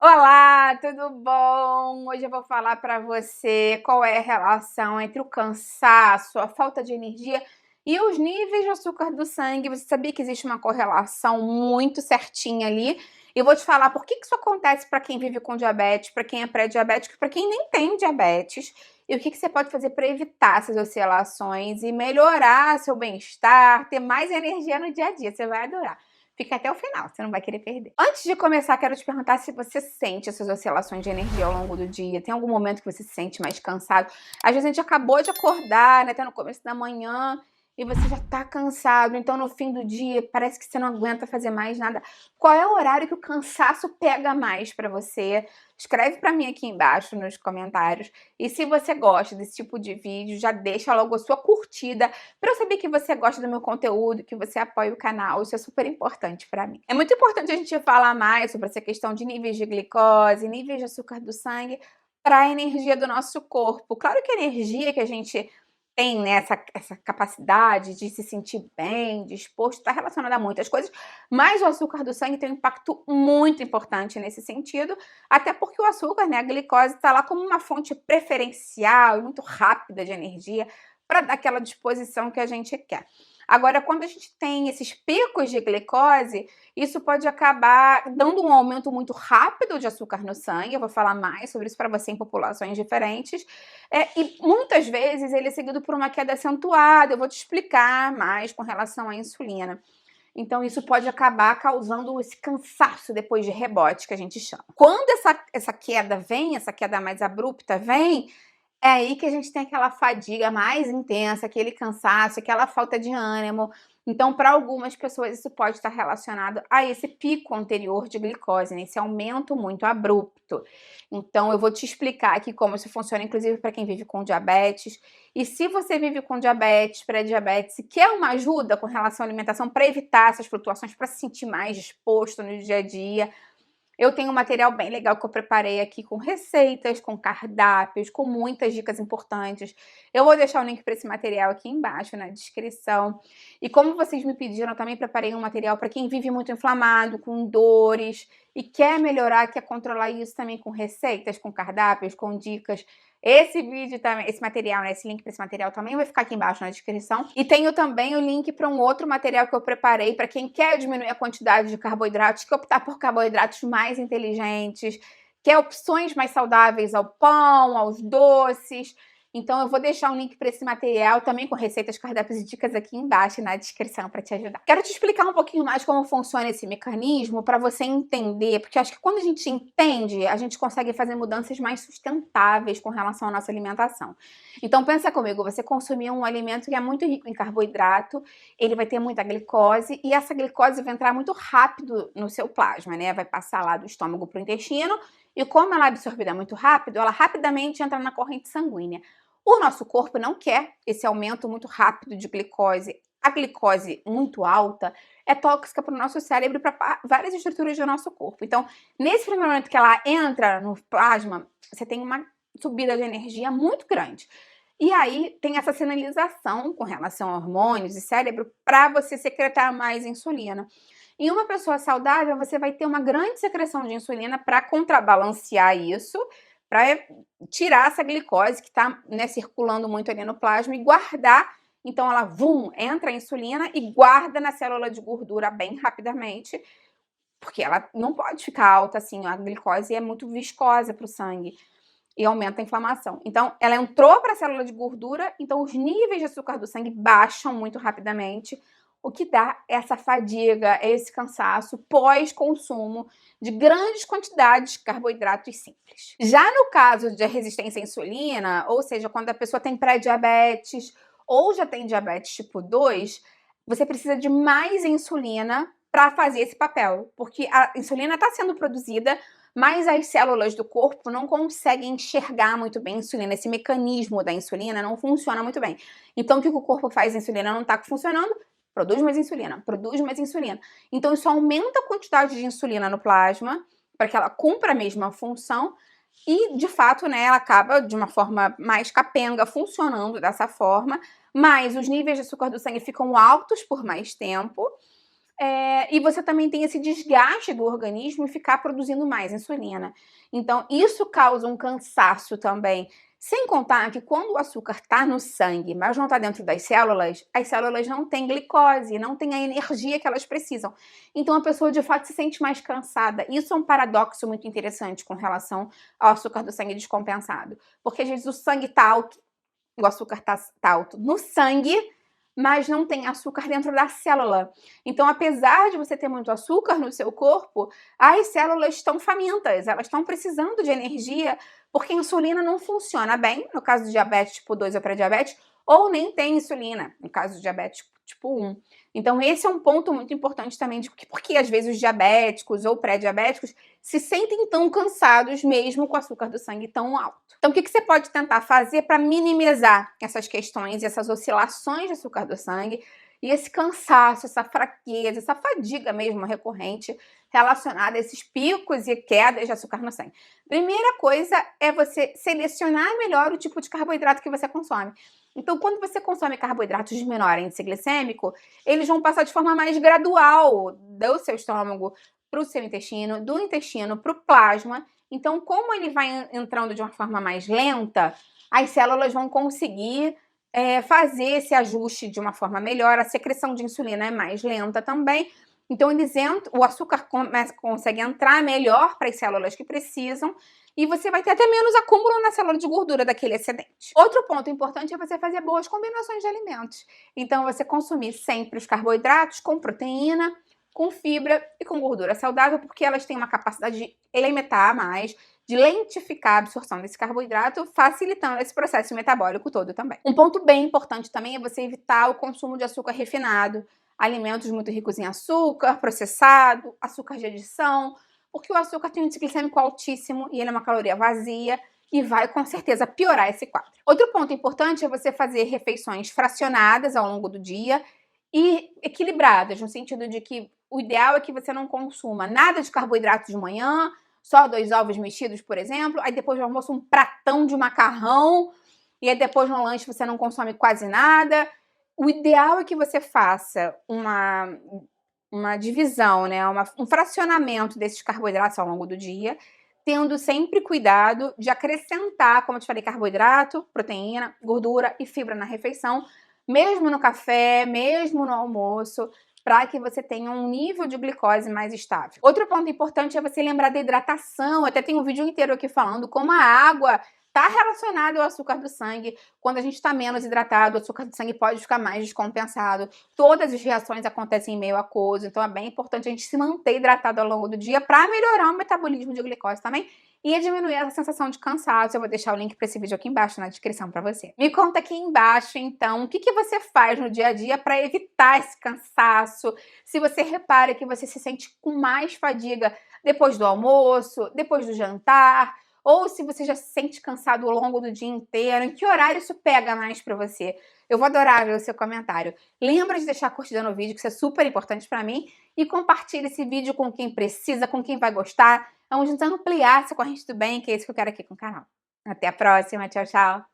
Olá, tudo bom? Hoje eu vou falar para você qual é a relação entre o cansaço, a falta de energia e os níveis de açúcar do sangue. Você sabia que existe uma correlação muito certinha ali? Eu vou te falar por que isso acontece para quem vive com diabetes, para quem é pré-diabético, para quem nem tem diabetes, e o que você pode fazer para evitar essas oscilações e melhorar seu bem-estar, ter mais energia no dia a dia. Você vai adorar. Fica até o final, você não vai querer perder. Antes de começar, quero te perguntar se você sente essas oscilações de energia ao longo do dia. Tem algum momento que você se sente mais cansado? Às vezes a gente acabou de acordar, né? Tá no começo da manhã e você já tá cansado. Então, no fim do dia, parece que você não aguenta fazer mais nada. Qual é o horário que o cansaço pega mais pra você? Escreve pra mim aqui embaixo nos comentários. E se você gosta desse tipo de vídeo, já deixa logo a sua curtida para eu saber que você gosta do meu conteúdo, que você apoia o canal. Isso é super importante para mim. É muito importante a gente falar mais sobre essa questão de níveis de glicose, níveis de açúcar do sangue para a energia do nosso corpo. Claro que a energia que a gente tem, né, essa capacidade de se sentir bem, disposto, está relacionada a muitas coisas, mas o açúcar do sangue tem um impacto muito importante nesse sentido, até porque o açúcar, né, a glicose, está lá como uma fonte preferencial e muito rápida de energia para dar aquela disposição que a gente quer. Agora, quando a gente tem esses picos de glicose, isso pode acabar dando um aumento muito rápido de açúcar no sangue. Eu vou falar mais sobre isso para você em populações diferentes. E muitas vezes ele é seguido por uma queda acentuada. Eu vou te explicar mais com relação à insulina. Então, isso pode acabar causando esse cansaço depois de rebote, que a gente chama. Quando essa queda vem, essa queda mais abrupta vem, é aí que a gente tem aquela fadiga mais intensa, aquele cansaço, aquela falta de ânimo. Então, para algumas pessoas, isso pode estar relacionado a esse pico anterior de glicose, né? Esse aumento muito abrupto. Então, eu vou te explicar aqui como isso funciona, inclusive para quem vive com diabetes. E se você vive com diabetes, pré-diabetes, e quer uma ajuda com relação à alimentação para evitar essas flutuações, para se sentir mais disposto no dia a dia, eu tenho um material bem legal que eu preparei aqui com receitas, com cardápios, com muitas dicas importantes. Eu vou deixar o link para esse material aqui embaixo na descrição. E como vocês me pediram, eu também preparei um material para quem vive muito inflamado, com dores e quer melhorar, quer controlar isso também com receitas, com cardápios, com dicas. Esse vídeo também, esse material, né, esse link para esse material também vai ficar aqui embaixo na descrição. E tenho também o link para um outro material que eu preparei para quem quer diminuir a quantidade de carboidratos, quer optar por carboidratos mais inteligentes, quer opções mais saudáveis ao pão, aos doces. Então eu vou deixar um link para esse material também com receitas, cardápios e dicas aqui embaixo na descrição para te ajudar. Quero te explicar um pouquinho mais como funciona esse mecanismo para você entender, porque acho que quando a gente entende, a gente consegue fazer mudanças mais sustentáveis com relação à nossa alimentação. Então pensa comigo, você consumir um alimento que é muito rico em carboidrato, ele vai ter muita glicose e essa glicose vai entrar muito rápido no seu plasma, né? Vai passar lá do estômago para o intestino e como ela é absorvida muito rápido, ela rapidamente entra na corrente sanguínea. O nosso corpo não quer esse aumento muito rápido de glicose. A glicose muito alta é tóxica para o nosso cérebro e para várias estruturas do nosso corpo. Então, nesse primeiro momento que ela entra no plasma, você tem uma subida de energia muito grande. E aí tem essa sinalização com relação a hormônios e cérebro para você secretar mais insulina. Em uma pessoa saudável, você vai ter uma grande secreção de insulina para contrabalancear isso, para tirar essa glicose que está, né, circulando muito ali no plasma e guardar. Então ela, entra a insulina e guarda na célula de gordura bem rapidamente, porque ela não pode ficar alta assim, a glicose é muito viscosa para o sangue e aumenta a inflamação. Então ela entrou para a célula de gordura, então os níveis de açúcar do sangue baixam muito rapidamente, o que dá essa fadiga, esse cansaço pós-consumo de grandes quantidades de carboidratos simples. Já no caso de resistência à insulina, ou seja, quando a pessoa tem pré-diabetes ou já tem diabetes tipo 2, você precisa de mais insulina para fazer esse papel, porque a insulina está sendo produzida, mas as células do corpo não conseguem enxergar muito bem a insulina. Esse mecanismo da insulina não funciona muito bem. Então, o que o corpo faz? A insulina não está funcionando, produz mais insulina, produz mais insulina. Então, isso aumenta a quantidade de insulina no plasma para que ela cumpra a mesma função e, de fato, né, ela acaba de uma forma mais capenga funcionando dessa forma, mas os níveis de açúcar do sangue ficam altos por mais tempo. E você também tem esse desgaste do organismo e ficar produzindo mais insulina. Então, isso causa um cansaço também. Sem contar que quando o açúcar está no sangue, mas não está dentro das células, as células não têm glicose, não têm a energia que elas precisam. Então, a pessoa de fato se sente mais cansada. Isso é um paradoxo muito interessante com relação ao açúcar do sangue descompensado. Porque às vezes o sangue está alto, o açúcar está alto no sangue, mas não tem açúcar dentro da célula. Então, apesar de você ter muito açúcar no seu corpo, as células estão famintas, elas estão precisando de energia, porque a insulina não funciona bem, no caso do diabetes tipo 2 ou pré-diabetes, ou nem tem insulina, no caso do diabetes tipo 1. Então, esse é um ponto muito importante também, porque às vezes os diabéticos ou pré-diabéticos se sentem tão cansados mesmo com o açúcar do sangue tão alto. Então, o que você pode tentar fazer para minimizar essas questões, essas oscilações de açúcar do sangue e esse cansaço, essa fraqueza, essa fadiga mesmo recorrente relacionada a esses picos e quedas de açúcar no sangue? Primeira coisa é você selecionar melhor o tipo de carboidrato que você consome. Então, quando você consome carboidratos de menor índice glicêmico, eles vão passar de forma mais gradual do seu estômago para o seu intestino, do intestino para o plasma. Então, como ele vai entrando de uma forma mais lenta, as células vão conseguir fazer esse ajuste de uma forma melhor. A secreção de insulina é mais lenta também. Então, o açúcar consegue entrar melhor para as células que precisam e você vai ter até menos acúmulo na célula de gordura daquele excedente. Outro ponto importante é você fazer boas combinações de alimentos. Então, você consumir sempre os carboidratos com proteína, com fibra e com gordura saudável, porque elas têm uma capacidade de limitar mais, de lentificar a absorção desse carboidrato, facilitando esse processo metabólico todo também. Um ponto bem importante também é você evitar o consumo de açúcar refinado, alimentos muito ricos em açúcar, processado, açúcar de adição, porque o açúcar tem um índice glicêmico altíssimo e ele é uma caloria vazia e vai com certeza piorar esse quadro. Outro ponto importante é você fazer refeições fracionadas ao longo do dia e equilibradas, no sentido de que o ideal é que você não consuma nada de carboidrato de manhã, só 2 ovos mexidos, por exemplo, aí depois do almoço um pratão de macarrão, e aí depois no lanche você não consome quase nada. O ideal é que você faça uma divisão, né, um fracionamento desses carboidratos ao longo do dia, tendo sempre cuidado de acrescentar, como eu te falei, carboidrato, proteína, gordura e fibra na refeição, mesmo no café, mesmo no almoço, para que você tenha um nível de glicose mais estável. Outro ponto importante é você lembrar da hidratação. Até tem um vídeo inteiro aqui falando como a água está relacionada ao açúcar do sangue. Quando a gente está menos hidratado, o açúcar do sangue pode ficar mais descompensado. Todas as reações acontecem em meio aquoso, então é bem importante a gente se manter hidratado ao longo do dia para melhorar o metabolismo de glicose também e diminuir a sensação de cansaço. Eu vou deixar o link para esse vídeo aqui embaixo na descrição para você. Me conta aqui embaixo, então, o que você faz no dia a dia para evitar esse cansaço? Se você repara que você se sente com mais fadiga depois do almoço, depois do jantar, ou se você já se sente cansado ao longo do dia inteiro, em que horário isso pega mais para você? Eu vou adorar ver o seu comentário. Lembra de deixar a curtida no vídeo, que isso é super importante para mim, e compartilha esse vídeo com quem precisa, com quem vai gostar. Vamos juntos ampliar essa corrente do bem, que é isso que eu quero aqui com o canal. Até a próxima, tchau, tchau!